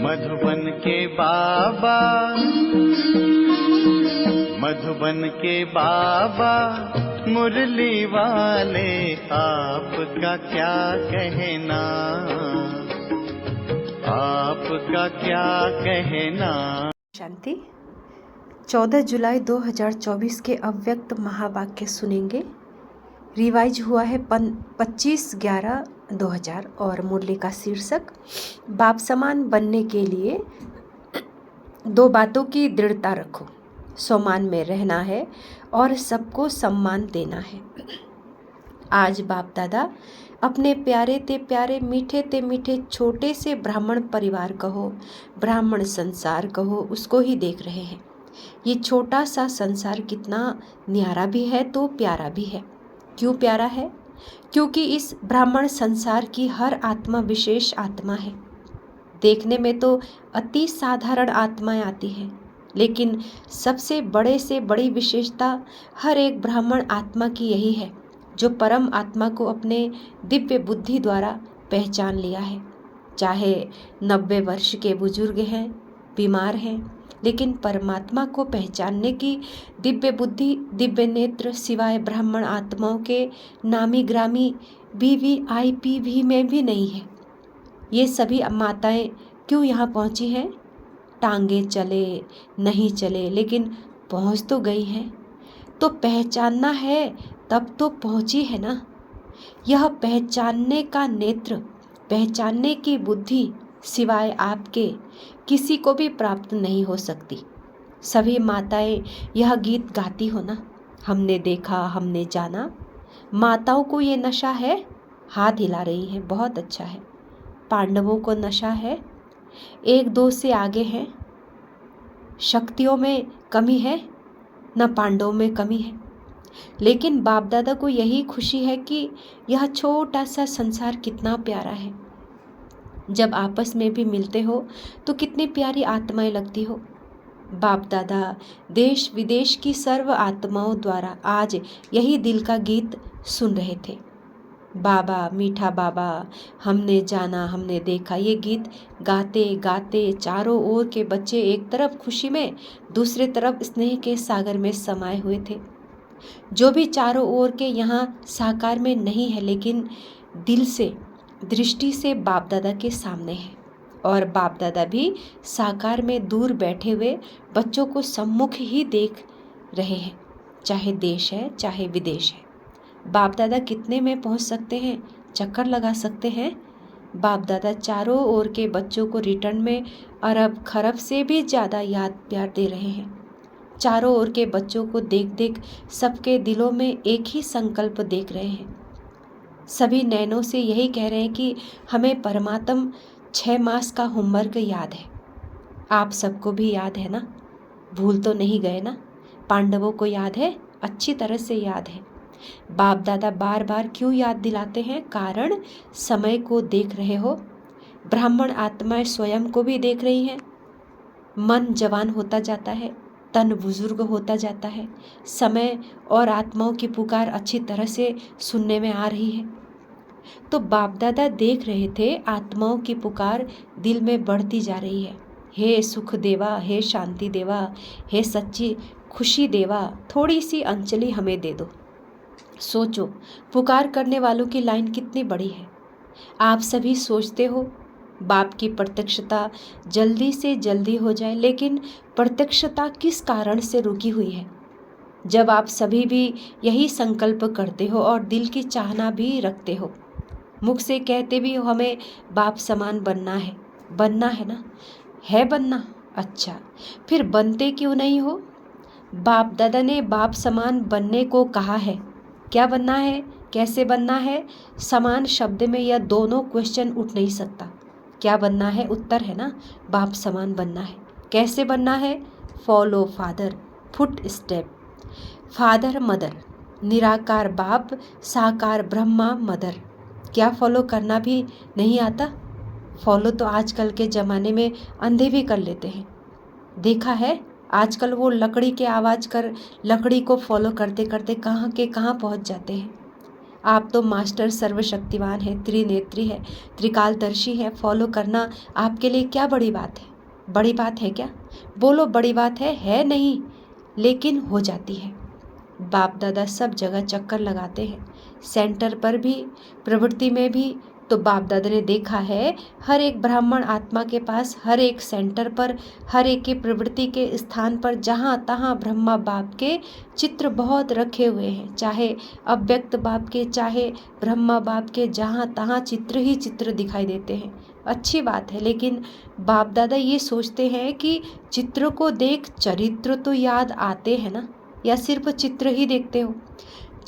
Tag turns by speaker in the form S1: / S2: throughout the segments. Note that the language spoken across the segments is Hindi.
S1: मधुबन के बाबा, मधुबन के बाबा मुरली वाले, आपका क्या कहना, आपका क्या कहना।
S2: शांति। 14 जुलाई 2024 के अव्यक्त महावाक्य सुनेंगे। रिवाइज हुआ है 25/11/2000 और मुरली का शीर्षक बाप समान बनने के लिए 2 बातों की दृढ़ता रखो। सम्मान में रहना है और सबको सम्मान देना है। आज बाप दादा अपने प्यारे ते प्यारे, मीठे ते मीठे, छोटे से ब्राह्मण परिवार कहो, ब्राह्मण संसार कहो, उसको ही देख रहे हैं। ये छोटा सा संसार कितना न्यारा भी है तो प्यारा भी है। क्यों प्यारा है? क्योंकि इस ब्राह्मण संसार की हर आत्मा विशेष आत्मा है। देखने में तो अति साधारण आत्माएं आती हैं, लेकिन सबसे बड़े से बड़ी विशेषता हर एक ब्राह्मण आत्मा की यही है, जो परम आत्मा को अपने दिव्य बुद्धि द्वारा पहचान लिया है। चाहे 90 वर्ष के बुजुर्ग हैं, बीमार हैं, लेकिन परमात्मा को पहचानने की दिव्य बुद्धि, दिव्य नेत्र सिवाय ब्राह्मण आत्माओं के नामी ग्रामी VVIP में भी नहीं है। ये सभी माताएं क्यों यहाँ पहुँची हैं? टांगे चले नहीं चले, लेकिन पहुँच तो गई हैं। तो पहचानना है तब तो पहुँची है ना। यह पहचानने का नेत्र, पहचानने की बुद्धि सिवाय आपके किसी को भी प्राप्त नहीं हो सकती। सभी माताएं यह गीत गाती हो ना, हमने देखा, हमने जाना। माताओं को ये नशा है, हाथ हिला रही है, बहुत अच्छा है। पांडवों को नशा है, 1-2 से आगे हैं। शक्तियों में कमी है न पांडवों में कमी है, लेकिन बाप दादा को यही खुशी है कि यह छोटा सा संसार कितना प्यारा है। जब आपस में भी मिलते हो तो कितनी प्यारी आत्माएं लगती हो। बाप दादा देश विदेश की सर्व आत्माओं द्वारा आज यही दिल का गीत सुन रहे थे। बाबा, मीठा बाबा, हमने जाना, हमने देखा, ये गीत गाते गाते चारों ओर के बच्चे एक तरफ खुशी में, दूसरे तरफ स्नेह के सागर में समाये हुए थे। जो भी चारों ओर के यहाँ साकार में नहीं है, लेकिन दिल से, दृष्टि से बाप दादा के सामने है। और बाप दादा भी साकार में दूर बैठे हुए बच्चों को सम्मुख ही देख रहे हैं, चाहे देश है चाहे विदेश है। बाप दादा कितने में पहुंच सकते हैं, चक्कर लगा सकते हैं। बाप दादा चारों ओर के बच्चों को रिटर्न में अरब खरब से भी ज़्यादा याद प्यार दे रहे हैं। चारों ओर के बच्चों को देख देख सबके दिलों में एक ही संकल्प देख रहे हैं। सभी नैनों से यही कह रहे हैं कि हमें परमात्म 6 मास का होमवर्क याद है। आप सबको भी याद है ना, भूल तो नहीं गए ना। पांडवों को याद है, अच्छी तरह से याद है। बाप दादा बार बार क्यों याद दिलाते हैं? कारण समय को देख रहे हो। ब्राह्मण आत्माएं स्वयं को भी देख रही हैं। मन जवान होता जाता है, तन बुजुर्ग होता जाता है। समय और आत्माओं की पुकार अच्छी तरह से सुनने में आ रही है। तो बाप दादा देख रहे थे आत्माओं की पुकार दिल में बढ़ती जा रही है। हे सुख देवा, हे शांति देवा, हे सच्ची खुशी देवा, थोड़ी सी अंजलि हमें दे दो। सोचो, पुकार करने वालों की लाइन कितनी बड़ी है। आप सभी सोचते हो बाप की प्रत्यक्षता जल्दी से जल्दी हो जाए, लेकिन प्रत्यक्षता किस कारण से रुकी हुई है? जब आप सभी भी यही संकल्प करते हो और दिल की चाहना भी रखते हो, मुख से कहते भी हो हमें बाप समान बनना है ना, है बनना। अच्छा, फिर बनते क्यों नहीं हो? बाप दादा ने बाप समान बनने को कहा है। क्या बनना है, कैसे बनना है? समान शब्द में यह दोनों क्वेश्चन उठ नहीं सकता। क्या बनना है? उत्तर है ना, बाप समान बनना है। कैसे बनना है? Follow father, foot step. Father mother, निराकार बाप, साकार ब्रह्मा मदर। क्या फॉलो करना भी नहीं आता? फॉलो तो आजकल के ज़माने में अंधे भी कर लेते हैं। देखा है आजकल वो लकड़ी के आवाज़ कर लकड़ी को फॉलो करते करते कहाँ के कहाँ पहुँच जाते हैं। आप तो मास्टर सर्वशक्तिवान है, त्रिनेत्री है, त्रिकालदर्शी है। फॉलो करना आपके लिए क्या बड़ी बात है? बड़ी बात है क्या? बोलो बड़ी बात है नहीं, लेकिन हो जाती है। बाप दादा सब जगह चक्कर लगाते हैं, सेंटर पर भी, प्रवृत्ति में भी। तो बाप दादा ने देखा है हर एक ब्राह्मण आत्मा के पास, हर एक सेंटर पर, हर एक की प्रवृत्ति के स्थान पर जहाँ तहाँ ब्रह्मा बाप के चित्र बहुत रखे हुए हैं। चाहे अव्यक्त बाप के, चाहे ब्रह्मा बाप के, जहाँ तहाँ चित्र ही चित्र दिखाई देते हैं। अच्छी बात है, लेकिन बाप दादा ये सोचते हैं कि चित्र को देख चरित्र तो याद आते हैं ना, या सिर्फ चित्र ही देखते हो?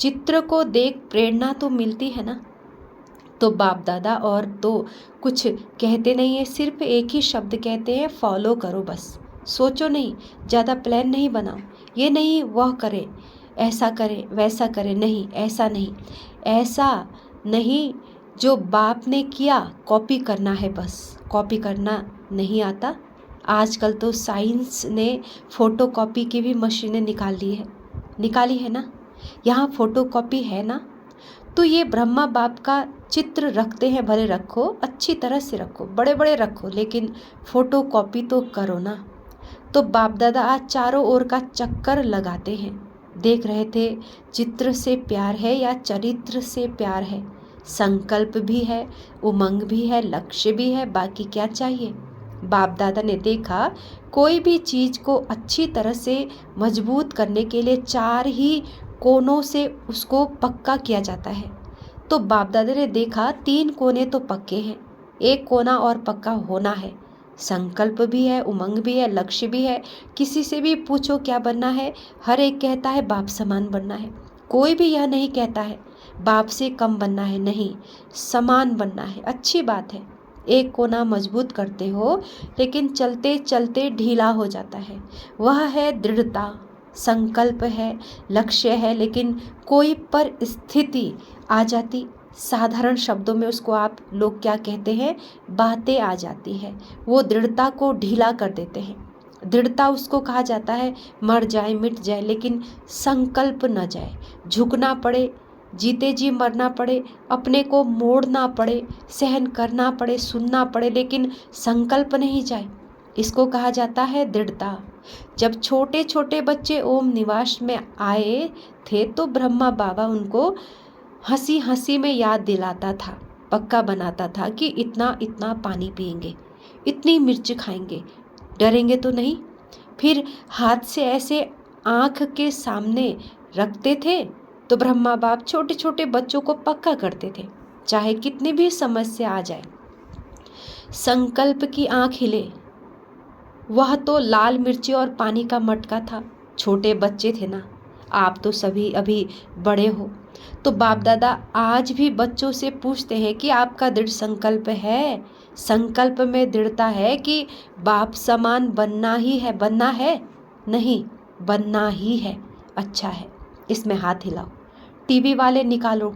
S2: चित्र को देख प्रेरणा तो मिलती है ना। तो बाप दादा और तो कुछ कहते नहीं है, सिर्फ एक ही शब्द कहते हैं, फॉलो करो बस। सोचो नहीं, ज़्यादा प्लान नहीं बनाओ, ये नहीं वह करे, ऐसा करे, वैसा करे, नहीं ऐसा नहीं, ऐसा नहीं। जो बाप ने किया कॉपी करना है बस। कॉपी करना नहीं आता। आजकल तो साइंस ने फ़ोटोकॉपी की भी मशीनें निकाली है ना। यहाँ फ़ोटोकॉपी है ना। तो ये ब्रह्मा बाप का चित्र रखते हैं, भले रखो, अच्छी तरह से रखो, बड़े बड़े रखो, लेकिन फ़ोटोकॉपी तो करो ना। तो बाप दादा आज चारों ओर का चक्कर लगाते हैं, देख रहे थे चित्र से प्यार है या चरित्र से प्यार है। संकल्प भी है, उमंग भी है, लक्ष्य भी है, बाकी क्या चाहिए? बाप दादा ने देखा कोई भी चीज़ को अच्छी तरह से मजबूत करने के लिए 4 ही कोनों से उसको पक्का किया जाता है। तो बाप दादा ने देखा 3 कोने तो पक्के हैं, एक कोना और पक्का होना है। संकल्प भी है, उमंग भी है, लक्ष्य भी है। किसी से भी पूछो क्या बनना है, हर एक कहता है बाप समान बनना है। कोई भी यह नहीं कहता है बाप से कम बनना है, नहीं, समान बनना है। अच्छी बात है, एक कोना मजबूत करते हो, लेकिन चलते चलते ढीला हो जाता है। वह है दृढ़ता। संकल्प है, लक्ष्य है, लेकिन कोई परिस्थिति आ जाती, साधारण शब्दों में उसको आप लोग क्या कहते हैं, बातें आ जाती है, वो दृढ़ता को ढीला कर देते हैं। दृढ़ता उसको कहा जाता है मर जाए मिट जाए, लेकिन संकल्प न जाए, झुकना पड़े, जीते जी मरना पड़े, अपने को मोड़ना पड़े, सहन करना पड़े, सुनना पड़े, लेकिन संकल्प नहीं जाए, इसको कहा जाता है दृढ़ता। जब छोटे छोटे बच्चे ओम निवास में आए थे तो ब्रह्मा बाबा उनको हंसी हंसी में याद दिलाता था, पक्का बनाता था कि इतना इतना पानी पिएंगे, इतनी मिर्च खाएंगे, डरेंगे तो नहीं। फिर हाथ से ऐसे आँख के सामने रखते थे तो ब्रह्मा बाप छोटे छोटे बच्चों को पक्का करते थे, चाहे कितनी भी समस्या आ जाए। संकल्प की आँख हिले, वह तो लाल मिर्ची और पानी का मटका था। छोटे बच्चे थे ना, आप तो सभी अभी बड़े हो। तो बाप दादा आज भी बच्चों से पूछते हैं कि आपका दृढ़ संकल्प है, संकल्प में दृढ़ता है कि बाप समान बनना ही है, बनना है नहीं, बनना ही है। अच्छा है, इसमें हाथ हिलाओ। टीवी वाले निकालो,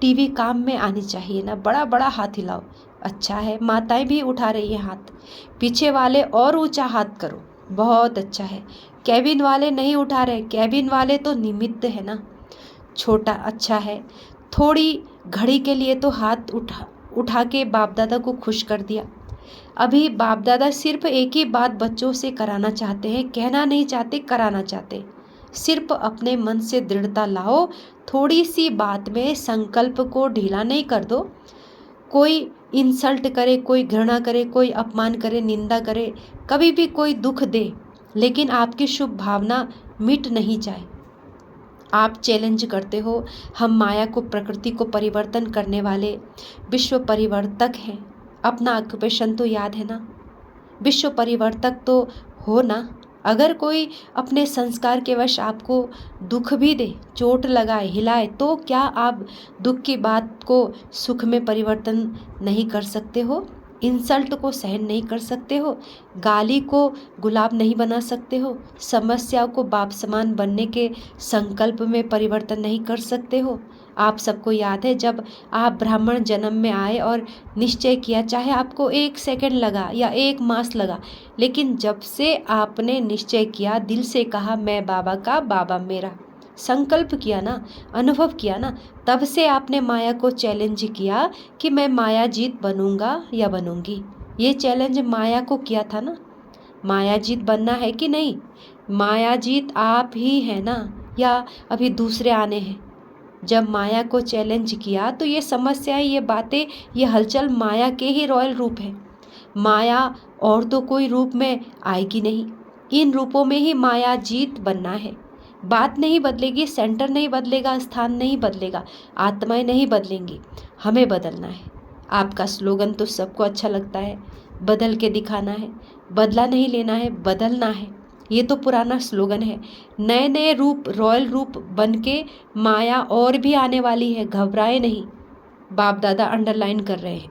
S2: टीवी काम में आनी चाहिए ना, बड़ा बड़ा हाथ हिलाओ। अच्छा है, माताएं भी उठा रही हैं हाथ। पीछे वाले और ऊंचा हाथ करो, बहुत अच्छा है। कैबिन वाले नहीं उठा रहे, कैबिन वाले तो निमित्त है ना, छोटा, अच्छा है। थोड़ी घड़ी के लिए तो हाथ उठा के बाप दादा को खुश कर दिया। अभी बाप दादा सिर्फ एक ही बात बच्चों से कराना चाहते हैं, कहना नहीं चाहते, कराना चाहते। सिर्फ अपने मन से दृढ़ता लाओ, थोड़ी सी बात में संकल्प को ढीला नहीं कर दो। कोई इंसल्ट करे, कोई घृणा करे, कोई अपमान करे, निंदा करे, कभी भी कोई दुख दे, लेकिन आपकी शुभ भावना मिट नहीं जाए। आप चैलेंज करते हो, हम माया को, प्रकृति को परिवर्तन करने वाले विश्व परिवर्तक हैं। अपना ऑक्यूपेशन तो याद है ना, विश्व परिवर्तक तो हो ना। अगर कोई अपने संस्कार के वश आपको दुख भी दे, चोट लगाए, हिलाए, तो क्या आप दुख की बात को सुख में परिवर्तन नहीं कर सकते हो? इंसल्ट को सहन नहीं कर सकते हो? गाली को गुलाब नहीं बना सकते हो? समस्याओं को बाप समान बनने के संकल्प में परिवर्तन नहीं कर सकते हो? आप सबको याद है जब आप ब्राह्मण जन्म में आए और निश्चय किया, चाहे आपको 1 सेकंड लगा या 1 मास लगा, लेकिन जब से आपने निश्चय किया, दिल से कहा मैं बाबा का, बाबा मेरा, संकल्प किया ना, अनुभव किया ना, तब से आपने माया को चैलेंज किया कि मैं माया जीत बनूंगा या बनूंगी। ये चैलेंज माया को किया था ना। माया जीत बनना है कि नहीं? माया जीत आप ही है ना, या अभी दूसरे आने हैं? जब माया को चैलेंज किया तो ये समस्याएं, ये बातें, ये हलचल माया के ही रॉयल रूप है। माया और तो कोई रूप में आएगी नहीं। इन रूपों में ही माया जीत बनना है। बात नहीं बदलेगी, सेंटर नहीं बदलेगा, स्थान नहीं बदलेगा, आत्माएं नहीं बदलेंगी, हमें बदलना है। आपका स्लोगन तो सबको अच्छा लगता है, बदल के दिखाना है, बदला नहीं लेना है, बदलना है। ये तो पुराना स्लोगन है। नए नए रूप, रॉयल रूप बन के माया और भी आने वाली है, घबराए नहीं। बाप दादा अंडरलाइन कर रहे हैं,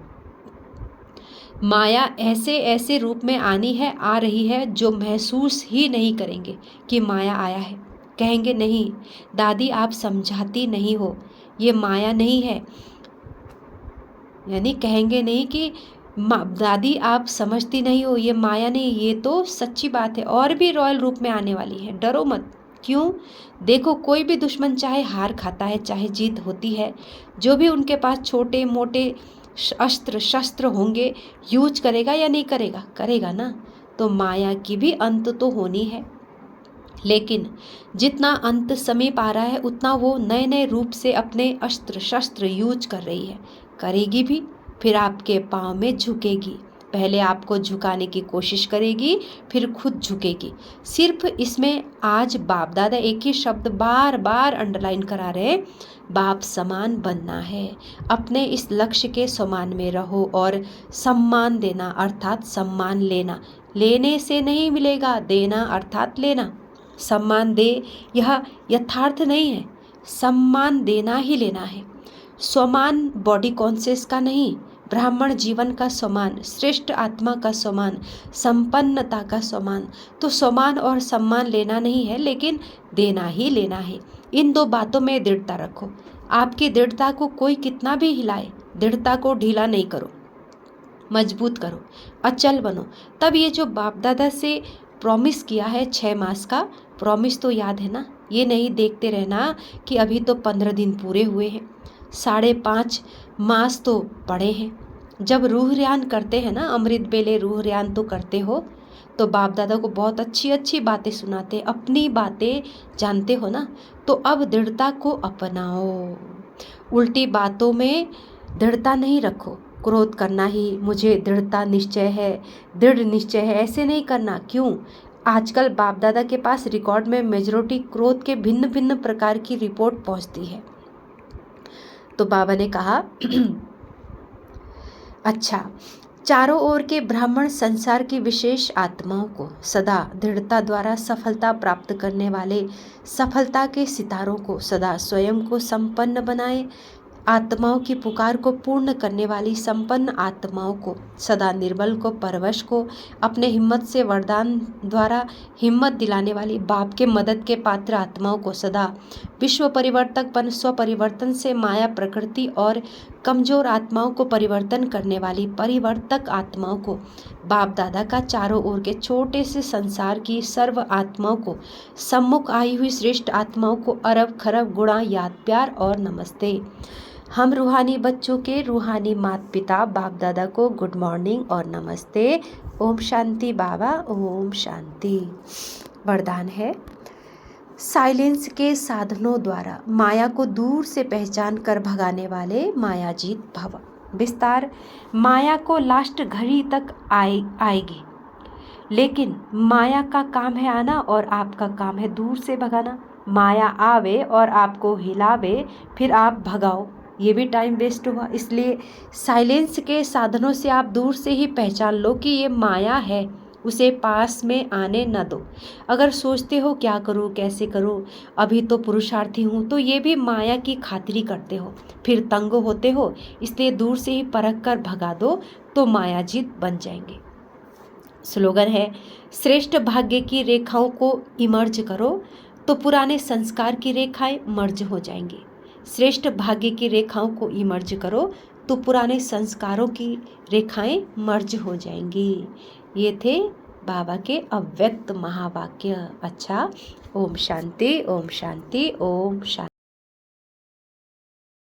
S2: माया ऐसे ऐसे रूप में आनी है, आ रही है, जो महसूस ही नहीं करेंगे कि माया आया है। कहेंगे नहीं दादी आप समझाती नहीं हो, ये माया नहीं है। यानी कहेंगे नहीं कि दादी आप समझती नहीं हो, ये माया नहीं, ये तो सच्ची बात है, और भी रॉयल रूप में आने वाली है, डरो मत। क्यों? देखो, कोई भी दुश्मन चाहे हार खाता है चाहे जीत होती है, जो भी उनके पास छोटे मोटे अस्त्र शस्त्र होंगे, यूज करेगा या नहीं करेगा? करेगा ना। तो माया की भी अंत तो होनी है, लेकिन जितना अंत समीप आ रहा है उतना वो नए नए रूप से अपने अस्त्र शस्त्र यूज कर रही है, करेगी भी। फिर आपके पाँव में झुकेगी, पहले आपको झुकाने की कोशिश करेगी, फिर खुद झुकेगी। सिर्फ इसमें आज बाप दादा एक ही शब्द बार बार अंडरलाइन करा रहे, बाप समान बनना है। अपने इस लक्ष्य के समान में रहो और सम्मान देना अर्थात सम्मान लेना। लेने से नहीं मिलेगा, देना अर्थात लेना। सम्मान दे, यह यथार्थ नहीं है, सम्मान देना ही लेना है। स्वमान बॉडी कॉन्शियस का नहीं, ब्राह्मण जीवन का सम्मान, श्रेष्ठ आत्मा का सम्मान, संपन्नता का सम्मान। तो सम्मान और सम्मान लेना नहीं है, लेकिन देना ही लेना है। इन दो बातों में दृढ़ता रखो। आपकी दृढ़ता को कोई कितना भी हिलाए, दृढ़ता को ढीला नहीं करो, मजबूत करो, अचल बनो। तब ये जो बाप दादा से प्रॉमिस किया है 6 मास का प्रॉमिस तो याद है ना। ये नहीं देखते रहना कि अभी तो 15 दिन पूरे हुए हैं, 5.5 मास तो पड़े हैं। जब रूह रियान करते हैं ना, अमृत बेले रूह रियान तो करते हो, तो बाप दादा को बहुत अच्छी अच्छी बातें सुनाते, अपनी बातें जानते हो ना। तो अब दृढ़ता को अपनाओ, उल्टी बातों में दृढ़ता नहीं रखो। क्रोध करना ही मुझे दृढ़ता निश्चय है, दृढ़ निश्चय है, ऐसे नहीं करना। क्यों? आजकल बाप दादा के पास रिकॉर्ड में मेजॉरिटी क्रोध के भिन्न भिन्न प्रकार की रिपोर्ट पहुंचती है। तो बाबा ने कहा अच्छा, चारों ओर के ब्राह्मण संसार की विशेष आत्माओं को सदा दृढ़ता द्वारा सफलता प्राप्त करने वाले सफलता के सितारों को सदा स्वयं को संपन्न बनाए, आत्माओं की पुकार को पूर्ण करने वाली संपन्न आत्माओं को, सदा निर्बल को परवश को अपने हिम्मत से वरदान द्वारा हिम्मत दिलाने वाली बाप के मदद के पात्र आत्माओं को, सदा विश्व परिवर्तक बन स्व परिवर्तन से माया प्रकृति और कमजोर आत्माओं को परिवर्तन करने वाली परिवर्तक आत्माओं को, बाप दादा का चारों ओर के छोटे से संसार की सर्व आत्माओं को, सम्मुख आई हुई श्रेष्ठ आत्माओं को अरब खरब गुणा याद प्यार और नमस्ते। हम रूहानी बच्चों के रूहानी माता पिता बाप दादा को गुड मॉर्निंग और नमस्ते। ओम शांति बाबा, ओम शांति। वरदान है, साइलेंस के साधनों द्वारा माया को दूर से पहचान कर भगाने वाले मायाजीत भव। विस्तार, माया को लास्ट घड़ी तक आएगी, लेकिन माया का काम है आना और आपका काम है दूर से भगाना। माया आवे और आपको हिलावे, फिर आप भगाओ, ये भी टाइम वेस्ट हुआ। इसलिए साइलेंस के साधनों से आप दूर से ही पहचान लो कि ये माया है, उसे पास में आने न दो। अगर सोचते हो क्या करूं, कैसे करूं, अभी तो पुरुषार्थी हूं, तो ये भी माया की खातिरी करते हो, फिर तंग होते हो। इसलिए दूर से ही परख कर भगा दो तो मायाजीत बन जाएंगे। स्लोगन है, श्रेष्ठ भाग्य की रेखाओं को इमर्ज करो तो पुराने संस्कार की रेखाएं मर्ज हो जाएंगी। श्रेष्ठ भाग्य की रेखाओं को इमर्ज करो तो पुराने संस्कारों की रेखाएं मर्ज हो जाएंगी। ये थे बाबा के अव्यक्त महावाक्य। अच्छा, ओम शांति, ओम शांति, ओम शांति।